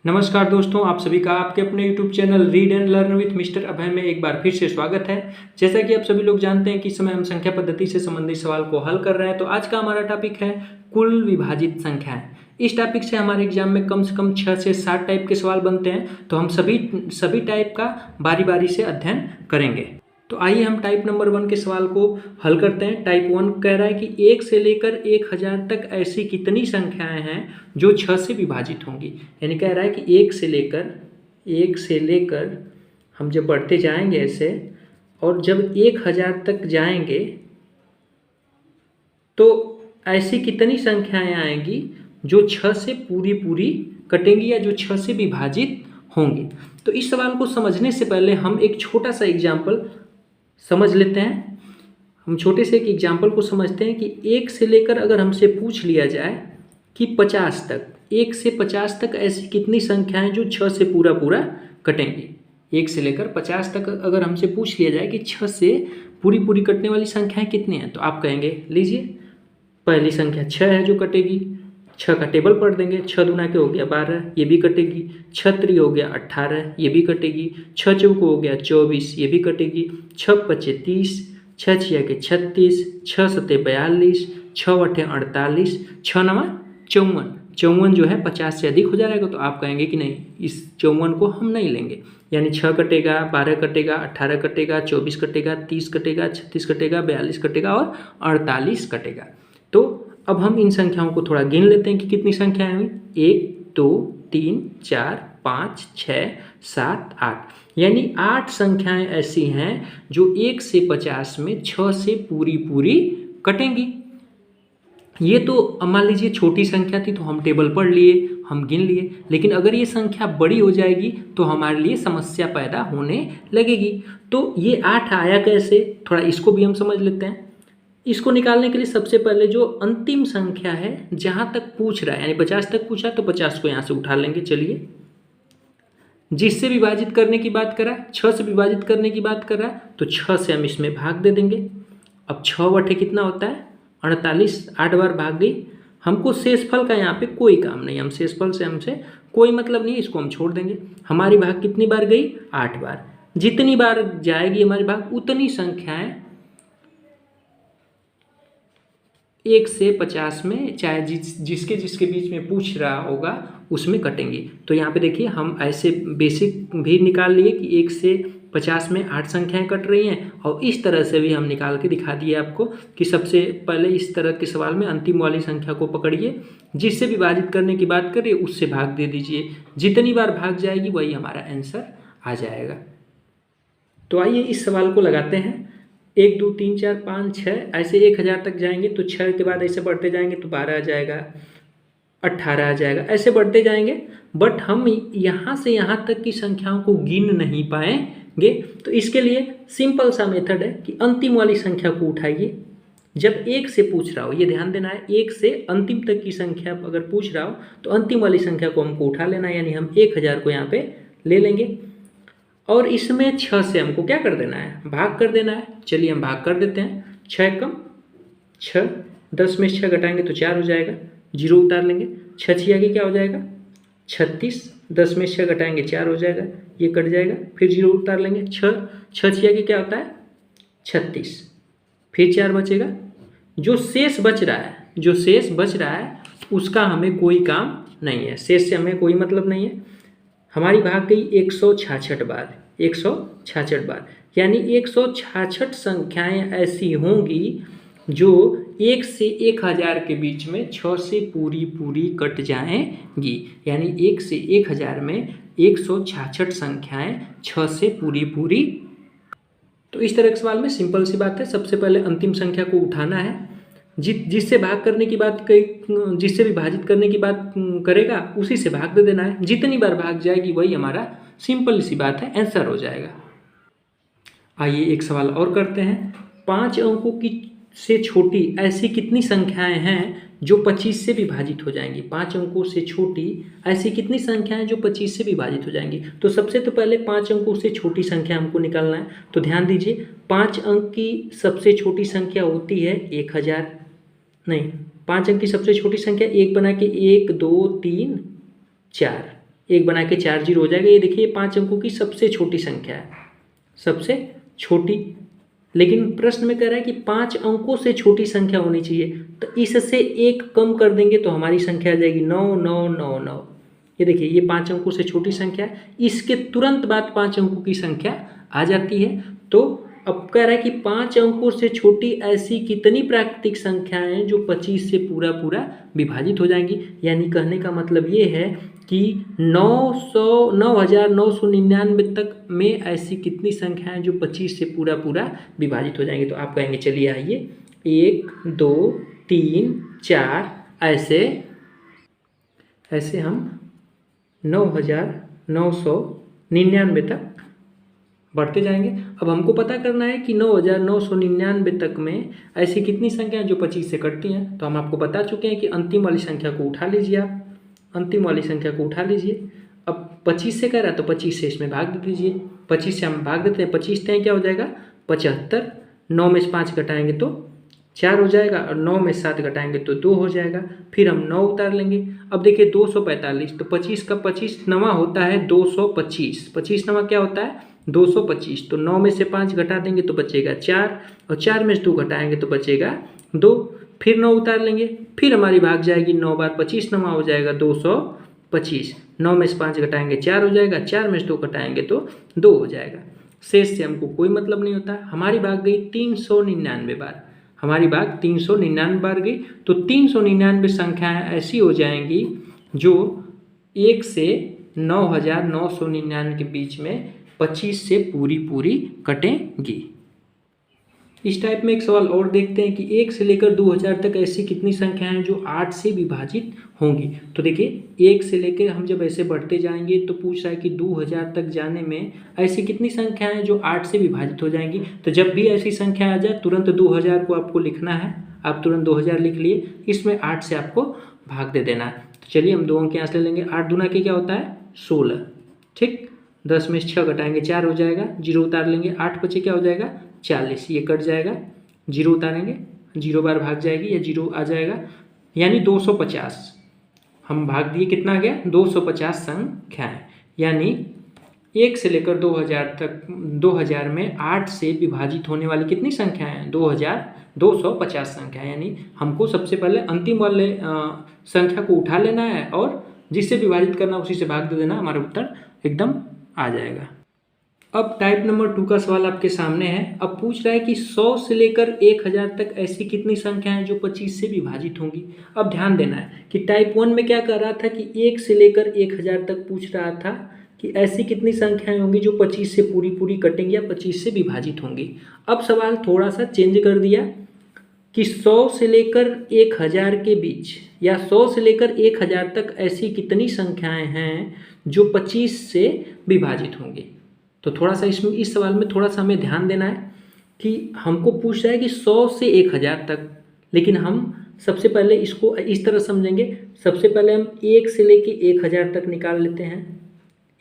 नमस्कार दोस्तों, आप सभी का आपके अपने YouTube channel read and learn with mister Abhay में एक बार फिर से स्वागत है। जैसा कि आप सभी लोग जानते हैं कि इस समय हम संख्या पद्धति से संबंधित सवाल को हल कर रहे हैं। तो आज का हमारा टॉपिक है कुल विभाजित संख्याएं। इस टॉपिक से हमारे एग्जाम में कम से कम 6 से 7 टाइप के सवाल बनते हैं, तो हम सभी टाइप का बारी बारी से अध्ययन करेंगे। तो आइए हम टाइप नंबर 1 के सवाल को हल करते हैं। टाइप 1 कह रहा है कि 1 से लेकर 1000 तक ऐसी कितनी संख्याएं हैं जो 6 से विभाजित होंगी। यानी कह रहा है कि 1 से लेकर हम जब बढ़ते जाएंगे ऐसे, और जब 1000 तक जाएंगे तो ऐसी कितनी संख्याएं आएंगी जो 6 से पूरी कटेंगी या जो 6 से विभाजित होंगी। तो इस सवाल को समझने से पहले हम एक छोटा सा एग्जाम्पल समझ लेते हैं। हम छोटे से एक एग्जाम्पल को समझते हैं कि 1 से लेकर अगर हमसे पूछ लिया जाए कि 50 तक, 1 से 50 तक ऐसी कितनी संख्याएं जो 6 से पूरा कटेंगी। 1 से लेकर 50 तक अगर हमसे पूछ लिया जाए कि 6 से पूरी कटने वाली संख्याएं कितनी हैं, तो आप कहेंगे लीजिए पहली संख्या 6 है जो कटेगी। 6 का टेबल पढ़ देंगे। 6 दूना के हो गया 12, ये भी कटेगी। 6 त्रि हो गया 18, ये भी कटेगी। 6 चौको हो गया 24, ये भी कटेगी। 6 पचे 30, 6 छिया के 36, 6 सते 42, 6 अठे 48, 6 नवा 54। 54 जो है 50 से अधिक हो जाएगा, तो आप कहेंगे कि नहीं, इस 54 को हम नहीं लेंगे। यानी 6 कटेगा, 12 कटेगा, 18 कटेगा, 24 कटेगा, 30 कटेगा, 36 कटेगा, 42 कटेगा और 48 कटेगा। तो अब हम इन संख्याओं को थोड़ा गिन लेते हैं कि कितनी संख्याएं हुई। 1 2 3 4 5 6 7 8, यानी 8 संख्याएं ऐसी हैं जो 1 से 50 में 6 से पूरी कटेंगी। ये तो मान लीजिए छोटी संख्या थी, तो हम टेबल पढ़ लिए, हम गिन लिए। लेकिन अगर ये संख्या बड़ी हो जाएगी तो हमारे लिए समस्या पैदा होने लगेगी। तो ये 8 आया कैसे, थोड़ा इसको भी हम समझ लेते हैं। इसको निकालने के लिए सबसे पहले जो अंतिम संख्या है जहाँ तक पूछ रहा है, यानी 50 तक पूछा तो 50 को यहाँ से उठा लेंगे। चलिए, जिससे विभाजित करने की बात कर रहा है, 6 से विभाजित करने की बात कर रहा है, तो 6 से हम इसमें भाग दे देंगे। अब 6 बटे कितना होता है 48, 8 बार भाग गई। हमको शेषफल का यहाँ पे कोई काम नहीं, हम शेषफल से हमसे कोई मतलब नहीं, इसको हम छोड़ देंगे। हमारी भाग कितनी बार गई 8 बार। जितनी बार जाएगी हमारी भाग उतनी संख्याएं 1 से 50 में, चाहे जिसके बीच में पूछ रहा होगा उसमें कटेंगी। तो यहाँ पे देखिए हम ऐसे बेसिक भी निकाल लिए कि 1 से 50 में 8 संख्याएं कट रही हैं, और इस तरह से भी हम निकाल के दिखा दिए आपको कि सबसे पहले इस तरह के सवाल में अंतिम वाली संख्या को पकड़िए, जिससे विभाजित करने की बात करिए उससे भाग दे दीजिए। जितनी बार भाग जाएगी वही हमारा आंसर आ जाएगा। तो आइए इस सवाल को लगाते हैं। 1 2 3 4 5 6 ऐसे 1000 तक जाएंगे, तो 6 के बाद ऐसे बढ़ते जाएंगे तो 12 आ जाएगा, 18 आ जाएगा, ऐसे बढ़ते जाएंगे। बट हम यहाँ से यहाँ तक की संख्याओं को गिन नहीं पाएंगे। तो इसके लिए सिंपल सा मेथड है कि अंतिम वाली संख्या को उठाइए। जब 1 से पूछ रहा हो, ये ध्यान देना है, 1 से अंतिम तक की संख्या अगर पूछ रहा हो तो अंतिम वाली संख्या को हमको उठा लेना है, यानी हम 1000 को यहाँ पे ले लेंगे। और इसमें 6 से हमको क्या कर देना है, भाग कर देना है। चलिए हम भाग कर देते हैं। 6 कम 6, 10 में 6 घटाएंगे तो 4 हो जाएगा, 0 उतार लेंगे। 6 छिया के क्या हो जाएगा 36, 10 में 6 घटाएंगे 4 हो जाएगा, ये कट जाएगा, फिर 0 उतार लेंगे। 6 छिया के क्या होता है 36, फिर 4 बचेगा। जो शेष बच रहा है उसका हमें कोई काम नहीं है, शेष से हमें कोई मतलब नहीं है। हमारी भाग गई 166 बार, 166 बार, यानी 166 संख्याएं ऐसी होंगी जो 1 से 1000 के बीच में 6 से पूरी कट जाएंगी। यानी 1 से 1000 में 166 संख्याएं 6 से पूरी। तो इस तरह के सवाल में सिंपल सी बात है, सबसे पहले अंतिम संख्या को उठाना है। जिससे भाग करने की बात जिससे विभाजित करने की बात करेगा उसी से भाग दे देना है। जितनी बार भाग जाएगी वही हमारा सिंपल सी बात है, आंसर हो जाएगा। आइए एक सवाल और करते हैं। 5 अंकों की से छोटी ऐसी कितनी संख्याएं हैं जो 25 से विभाजित हो जाएंगी। 5 अंकों से छोटी ऐसी कितनी संख्याएं जो 25 से विभाजित हो जाएंगी। तो सबसे तो पहले 5 अंकों से छोटी संख्या हमको निकालना है। तो ध्यान दीजिए, 5 अंक की सबसे छोटी संख्या होती है 1000, नहीं, 5 अंक की सबसे छोटी संख्या 1 बना के 1 2 3 4, 1 बना के 4 जीरो हो जाएगा। ये देखिए 5 अंकों की सबसे छोटी संख्या है, सबसे छोटी। लेकिन प्रश्न में कह रहा है कि 5 अंकों से छोटी संख्या होनी चाहिए, तो इससे 1 कम कर देंगे तो हमारी संख्या आ जाएगी 9999। ये देखिए ये 5 अंकों से छोटी संख्या है, इसके तुरंत बाद 5 अंकों की संख्या आ जाती है। तो अब कह रहा है कि 5 अंकों से छोटी ऐसी कितनी प्राकृतिक संख्याएं हैं जो 25 से पूरा पूरा विभाजित हो जाएंगी। यानी कहने का मतलब ये है कि 9999 तक में ऐसी कितनी संख्याएं जो 25 से पूरा पूरा विभाजित हो जाएंगी। तो आप कहेंगे चलिए आइए 1 2 3 4 ऐसे हम 9999 तक बढ़ते जाएंगे। अब हमको पता करना है कि 9999 तक में ऐसी कितनी संख्याएं जो 25 से कटती हैं। तो हम आपको बता चुके हैं कि अंतिम वाली संख्या को उठा लीजिए, आप अंतिम वाली संख्या को उठा लीजिए। अब 25 से कह रहा है तो 25 से इसमें भाग दे दीजिए। 25 से हम भाग देते हैं, 25 तय क्या हो जाएगा 75। 9 में से 5 घटाएंगे तो 4 हो जाएगा, और 9 में 7 घटाएंगे तो 2 हो जाएगा। फिर हम 9 उतार लेंगे। अब देखिए 245, तो 25 का 25 नवा होता है 225। 25 नवा क्या होता है 225। तो 9 में से 5 घटा देंगे तो बचेगा 4, और 4 में से 2 घटाएंगे तो बचेगा 2। फिर 9 उतार लेंगे, फिर हमारी भाग जाएगी 9 बार 25 नवा हो जाएगा 225। 9 में से 5 घटाएंगे 4 हो जाएगा, 4 में से 2 घटाएंगे तो 2 हो जाएगा। शेष से हमको कोई मतलब नहीं होता। हमारी भाग गई 399 बार, हमारी भाग 399 बार गई। तो 399 संख्याएं ऐसी हो जाएंगी जो 1 से 9999 के बीच में 25 से पूरी पूरी कटेंगी। इस टाइप में एक सवाल और देखते हैं कि 1 से लेकर 2000 तक ऐसी कितनी संख्याएं हैं जो 8 से विभाजित होंगी। तो देखिए 1 से लेकर हम जब ऐसे बढ़ते जाएंगे तो पूछ रहा है कि 2000 तक जाने में ऐसी कितनी संख्याएं हैं जो 8 से विभाजित हो जाएंगी। तो जब भी ऐसी संख्या आ जाए तुरंत 2000 को आपको लिखना है। आप तुरंत 2000 लिख लिए, इसमें 8 से आपको भाग दे देना है। तो चलिए हम 2 अंक यहाँ से ले लेंगे। 8 दूना के क्या होता है 16, ठीक। 10 में से 6 घटाएंगे 4 हो जाएगा, 0 उतार लेंगे, 8 बचे क्या हो जाएगा 40। ये कट जाएगा, 0 उतारेंगे, 0 बार भाग जाएगी या 0 आ जाएगा, यानी 250। हम भाग दिए, कितना आ गया 250 संख्याएं। यानी 1 से लेकर 2000 तक, 2000 में 8 से विभाजित होने वाली कितनी संख्याएं हैं 250 संख्या। यानी हमको सबसे पहले अंतिम वाले संख्या को उठा लेना है और जिससे विभाजित करना उसी से भाग दे देना, हमारा उत्तर एकदम आ जाएगा। अब टाइप नंबर 2 का सवाल आपके सामने है। अब पूछ रहा है कि 100 से लेकर 1000 तक ऐसी कितनी संख्याएं हैं जो 25 से विभाजित होंगी। अब ध्यान देना है कि टाइप 1 में क्या कर रहा था कि 1 से लेकर 1000 तक पूछ रहा था कि ऐसी कितनी संख्याएं होंगी जो 25 से पूरी पूरी कटेंगी या 25 से विभाजित होंगी। अब सवाल थोड़ा सा चेंज कर दिया कि 100 से लेकर 1000 के बीच या 100 से लेकर 1000 तक ऐसी कितनी संख्याएं हैं जो 25 से विभाजित होंगी। तो थोड़ा सा इस सवाल में थोड़ा सा हमें ध्यान देना है कि हमको पूछ रहा है कि 100 से 1000 तक, लेकिन हम सबसे पहले इसको इस तरह समझेंगे। सबसे पहले हम 1 से लेके 1000 तक निकाल लेते हैं।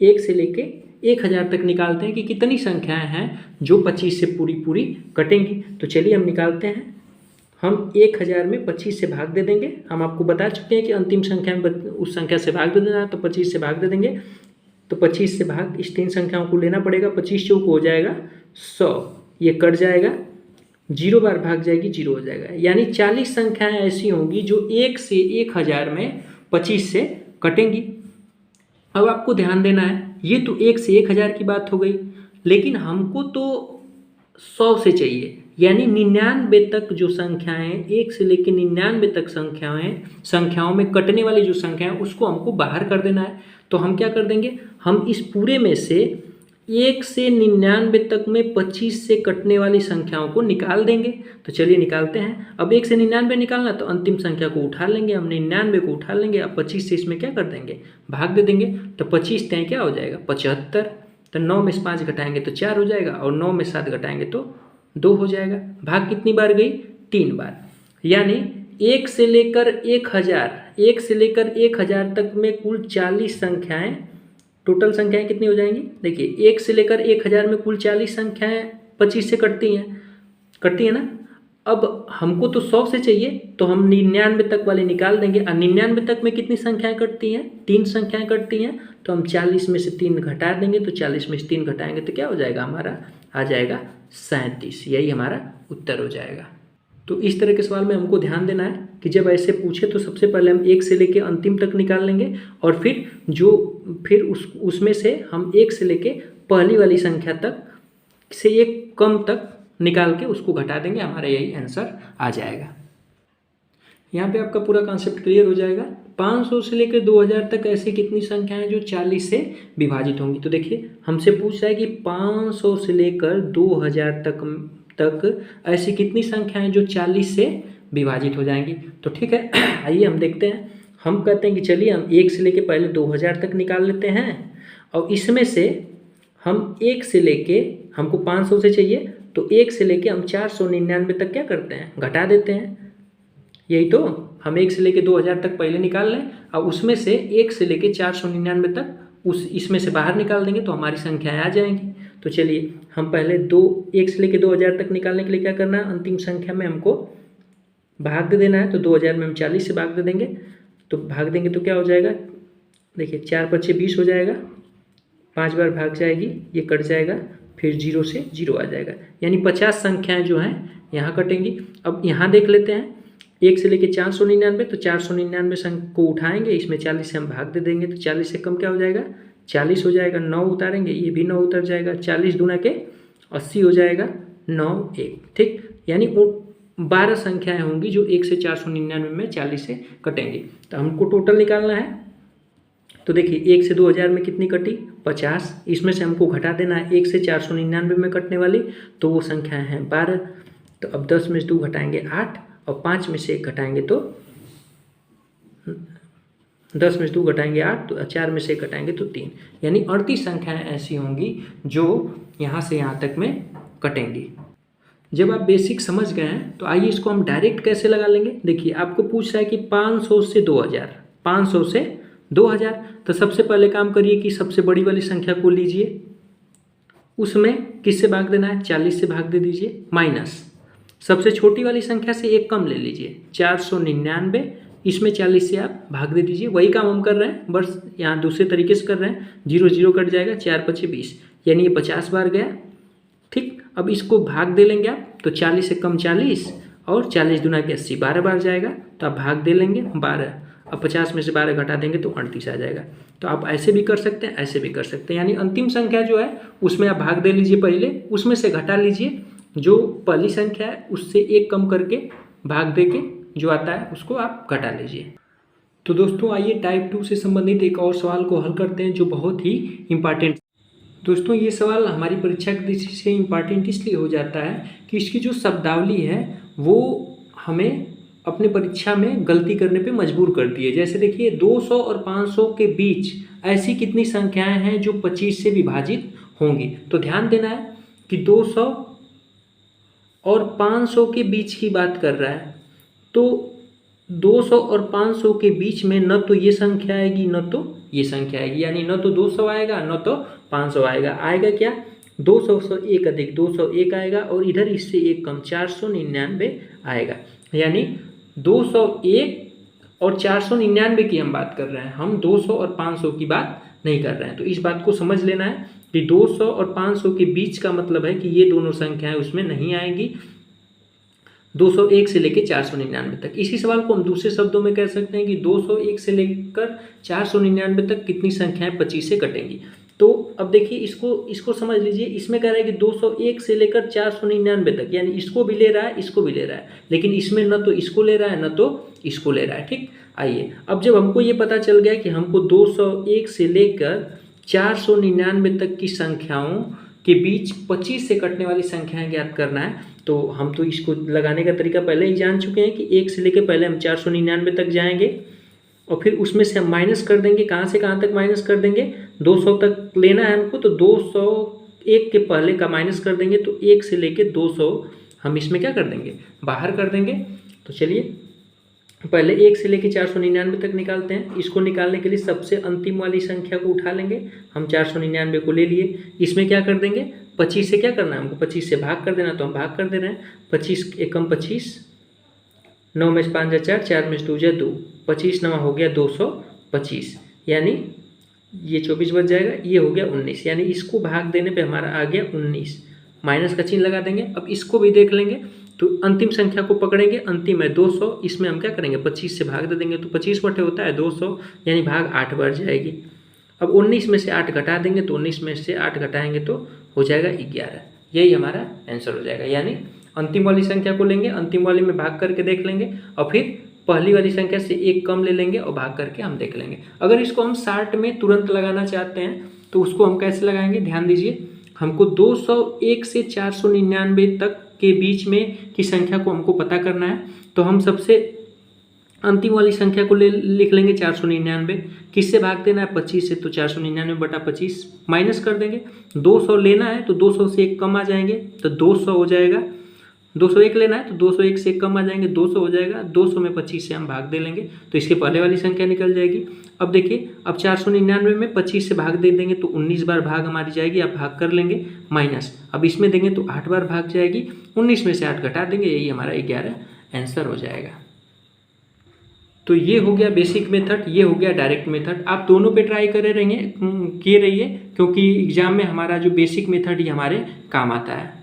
1 से लेके 1000 तक निकालते हैं कि कितनी संख्याएं हैं जो 25 से पूरी पूरी कटेंगी। तो चलिए हम निकालते हैं। हम 1000 में 25 से भाग दे देंगे। हम आपको बता चुके हैं कि अंतिम संख्या में उस संख्या से भाग दे देना है, तो 25 से भाग दे देंगे। तो 25 से भाग इस 3 संख्याओं को लेना पड़ेगा। 25 चौक हो जाएगा 100, ये कट जाएगा, 0 बार भाग जाएगी 0 हो जाएगा। यानी 40 संख्याएं ऐसी होंगी जो 1 से 1000 में 25 से कटेंगी। अब आपको ध्यान देना है, ये तो 1 से 1000 की बात हो गई, लेकिन हमको तो 100 से चाहिए। यानी 99 तक जो संख्याएं, 1 से लेकर 99 तक संख्याओं में कटने वाली जो संख्या है उसको हमको बाहर कर देना है। तो हम क्या कर देंगे, हम इस पूरे में से 1 से 99 तक में 25 से कटने वाली संख्याओं को निकाल देंगे। तो चलिए निकालते हैं। अब 1 से 99 निकालना तो अंतिम संख्या को उठा लेंगे, हम 99 को उठा लेंगे। अब 25 से इसमें क्या कर देंगे, भाग दे देंगे। तो 25 तय क्या हो जाएगा 75। तो 9 में से 5 घटाएंगे तो 4 हो जाएगा, और 9 में 7 घटाएंगे तो 2 हो जाएगा। भाग कितनी बार गई 3 बार। यानी 1 से लेकर 1000 तक में कुल 40 संख्याएं, टोटल संख्याएं कितनी हो जाएंगी। देखिए 1 से लेकर 1000 में कुल 40 संख्याएं 25 से कटती हैं ना। अब हमको तो 100 से चाहिए, तो हम 99 तक वाले निकाल देंगे। और 99 तक में कितनी संख्याएं कटती हैं? 3 संख्याएं कटती हैं। तो हम 40 में से 3 घटा देंगे, तो 40 में से 3 घटाएंगे तो क्या हो जाएगा हमारा? आ जाएगा 37। यही हमारा उत्तर हो जाएगा। तो इस तरह के सवाल में हमको ध्यान देना है कि जब ऐसे पूछे तो सबसे पहले हम 1 से लेके अंतिम तक निकाल लेंगे, और फिर उसमें से हम 1 से लेके पहली वाली संख्या तक से एक कम तक निकाल के उसको घटा देंगे, हमारा यही आंसर आ जाएगा। यहाँ पे आपका पूरा कॉन्सेप्ट क्लियर हो जाएगा। 500 से लेकर 2000 तक ऐसी कितनी संख्याएं जो 40 से विभाजित होंगी? तो देखिए हमसे पूछ रहा है कि 500 से लेकर 2000 तक ऐसी कितनी संख्याएं जो 40 से विभाजित हो जाएंगी। तो ठीक है, आइए हम देखते हैं। हम कहते हैं कि चलिए हम 1 से लेकर पहले 2000 तक निकाल लेते हैं, और इसमें से हम 1 से लेके, हमको 500 से चाहिए, तो 1 से लेके हम 499 तक क्या करते हैं? घटा देते हैं। यही तो, हम 1 से लेके 2000 तक पहले निकाल लें, और उसमें से 1 से लेके 499 तक इसमें से बाहर निकाल देंगे तो हमारी संख्याएं आ जाएंगी। तो चलिए हम पहले 1 से लेके 2000 तक निकालने के लिए क्या करना है? अंतिम संख्या में हमको भाग दे देना है। तो 2000 में हम 40 से भाग दे देंगे, तो भाग देंगे तो क्या हो जाएगा? देखिए 4 पच्चे 20 हो जाएगा, 5 बार भाग जाएगी, ये कट जाएगा, फिर 0 से 0 आ जाएगा, यानी 50 संख्याएं जो हैं यहाँ कटेंगी। अब यहाँ देख लेते हैं 1 से लेके 499, तो 499 संख्या को उठाएंगे, इसमें 40 से हम भाग दे देंगे, तो 40 से कम क्या हो जाएगा? 40 हो जाएगा। 9 उतारेंगे, ये भी 9 उतर जाएगा, 40 दूना के 80 हो जाएगा, 9 1, ठीक। यानी वो 12 संख्याएं होंगी जो 1 से 499 में 40 से कटेंगी। तो हमको टोटल निकालना है। तो देखिए 1 से 2000 में कितनी कटी? 50। इसमें से हमको घटा देना है 1 से 499 में कटने वाली, तो वो संख्याएं हैं 12। तो अब 10 में से 2 घटाएंगे 8, और 5 में से 1 घटाएंगे तो 10 में से 2 घटाएंगे 8, तो 4 में से 1 घटाएंगे तो 3, यानी 38 संख्याएं ऐसी होंगी जो यहाँ से यहाँ तक में कटेंगी। जब आप बेसिक समझ गए हैं तो आइए इसको हम डायरेक्ट कैसे लगा लेंगे। देखिए आपको पूछ रहा है कि 500 से 2000, 500 से 2000, तो सबसे पहले काम करिए कि सबसे बड़ी वाली संख्या को लीजिए, उसमें किससे भाग देना है? 40 से भाग दे दीजिए, माइनस सबसे छोटी वाली संख्या से एक कम ले लीजिए, 499, इसमें 40 से आप भाग दे दीजिए। वही काम हम कर रहे हैं, बस यहाँ दूसरे तरीके से कर रहे हैं। 0 0 कट जाएगा, 4 पच्चे 20, यानी ये 50 बार गया, ठीक। अब इसको भाग दे लेंगे आप, तो 40 से कम 40, और 40 दूना के 80, 12 बार जाएगा, तो आप भाग दे लेंगे 12। अब 50 में से 12 घटा देंगे तो 38 आ जाएगा। तो आप ऐसे भी कर सकते हैं, ऐसे भी कर सकते हैं, यानी अंतिम संख्या जो है उसमें आप भाग दे लीजिए पहले, उसमें से घटा लीजिए, जो पहली संख्या है उससे एक कम करके भाग दे के जो आता है उसको आप घटा लीजिए। तो दोस्तों आइए टाइप 2 से संबंधित एक और सवाल को हल करते हैं जो बहुत ही इम्पॉर्टेंट। दोस्तों ये सवाल हमारी परीक्षा की दृष्टि से इम्पॉर्टेंट इसलिए हो जाता है कि इसकी जो शब्दावली है वो हमें अपने परीक्षा में गलती करने पे मजबूर करती है। जैसे देखिए 200 और 500 के बीच ऐसी कितनी संख्याएं हैं जो 25 से विभाजित होंगी। तो ध्यान देना है कि 200 और 500 के बीच की बात कर रहा है, तो 200 और 500 के बीच में न तो ये संख्या आएगी न तो ये संख्या आएगी, यानी न तो 200 आएगा न तो 500 आएगा। आएगा क्या? 200 से 1 अधिक 201 आएगा, और इधर इससे एक कम 499 आएगा। यानी 201 और 499 की हम बात कर रहे हैं, हम 200 और 500 की बात नहीं कर रहे हैं। तो इस बात को समझ लेना है कि 200 और 500 के बीच का मतलब है कि ये दोनों संख्याएं उसमें नहीं आएंगी, 201 से लेकर 499 तक। इसी सवाल को हम दूसरे शब्दों में कह सकते हैं कि 201 से लेकर 499 तक कितनी संख्याएं 25 से कटेंगी। तो अब देखिए इसको समझ लीजिए, इसमें कह रहा है कि 201 से लेकर 499 तक, यानी इसको भी ले रहा है इसको भी ले रहा है, लेकिन इसमें न तो इसको ले रहा है न तो इसको ले रहा है, ठीक। आइए अब जब हमको ये पता चल गया कि हमको 201 से लेकर 499 तक की संख्याओं के बीच 25 से कटने वाली संख्याएं ज्ञात करना है, तो हम तो इसको लगाने का तरीका पहले ही जान चुके हैं कि 1 से लेकर पहले हम 499 तक जाएंगे, और फिर उसमें से हम माइनस कर देंगे। कहाँ से कहाँ तक माइनस कर देंगे? 200 तक लेना है हमको, तो 201 के पहले का माइनस कर देंगे, तो 1 से लेकर 200 हम इसमें क्या कर देंगे? बाहर कर देंगे। तो चलिए पहले 1 से लेकर 499 तक निकालते हैं। इसको निकालने के लिए सबसे अंतिम वाली संख्या को उठा लेंगे, हम 499 को ले लिए, इसमें क्या कर देंगे? 25 से क्या करना है हमको, 25 से भाग कर देना, तो हम भाग कर दे रहे हैं। 25 एकम 25, 9 में 5 जा 4, 4 में 2 जा 2, 25 9 हो गया 225, यानी ये 24 बच जाएगा, ये हो गया 19, यानी इसको भाग देने पे हमारा आ गया 19। माइनस का चिन्ह लगा देंगे। अब इसको भी देख लेंगे, तो अंतिम संख्या को पकड़ेंगे, अंतिम है 200, इसमें हम क्या करेंगे 25 से भाग दे देंगे, तो 25 बटे होता है 200, यानी भाग 8 बढ़ जाएगी। अब 19 में से 8 घटा देंगे, तो 19 में से 8 घटाएंगे तो हो जाएगा 11, यही हमारा आंसर हो जाएगा। यानी अंतिम वाली संख्या को लेंगे, अंतिम वाली में भाग करके देख लेंगे, और फिर पहली वाली संख्या से एक कम ले लेंगे और भाग करके हम देख लेंगे। अगर इसको हम 60 में तुरंत लगाना चाहते हैं तो उसको हम कैसे लगाएंगे, ध्यान दीजिए। हमको 201 से 499 तक के बीच में की संख्या को हमको पता करना है, तो हम सबसे अंतिम वाली संख्या को लिख लेंगे 499। किससे भाग देना है, 25 से, तो 499 बटा 25 माइनस कर देंगे। 200 लेना है तो 200 से एक कम आ जाएंगे, तो 200 हो जाएगा। 201 लेना है तो 201 से कम आ जाएंगे, 200 हो जाएगा। 200 में 25 से हम भाग दे लेंगे, तो इसके पहले वाली संख्या निकल जाएगी। अब देखिए, अब 499 में 25 से भाग दे देंगे तो 19 बार भाग हमारी जाएगी, आप भाग कर लेंगे माइनस। अब इसमें देंगे तो 8 बार भाग जाएगी, 19 में से 8 घटा देंगे, यही हमारा 11 आंसर हो जाएगा। तो ये हो गया बेसिक मेथड, ये हो गया डायरेक्ट मेथड। आप दोनों पे ट्राई किए रहिए, क्योंकि एग्जाम में हमारा जो बेसिक मेथड ही हमारे काम आता है।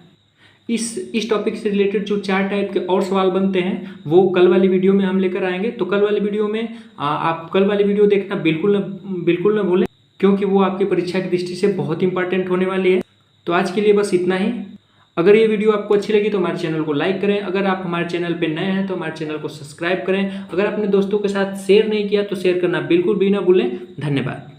इस टॉपिक से रिलेटेड जो 4 टाइप के और सवाल बनते हैं वो कल वाली वीडियो में हम लेकर आएंगे। तो कल वाली वीडियो में आप कल वाली वीडियो देखना बिल्कुल ना भूलें, क्योंकि वो आपकी परीक्षा की दृष्टि से बहुत इंपॉर्टेंट होने वाली है। तो आज के लिए बस इतना ही। अगर ये वीडियो आपको अच्छी लगी तो हमारे चैनल को लाइक करें, अगर आप हमारे चैनल पर नए हैं तो हमारे चैनल को सब्सक्राइब करें, अगर अपने दोस्तों के साथ शेयर नहीं किया तो शेयर करना बिल्कुल भी ना भूलें। धन्यवाद।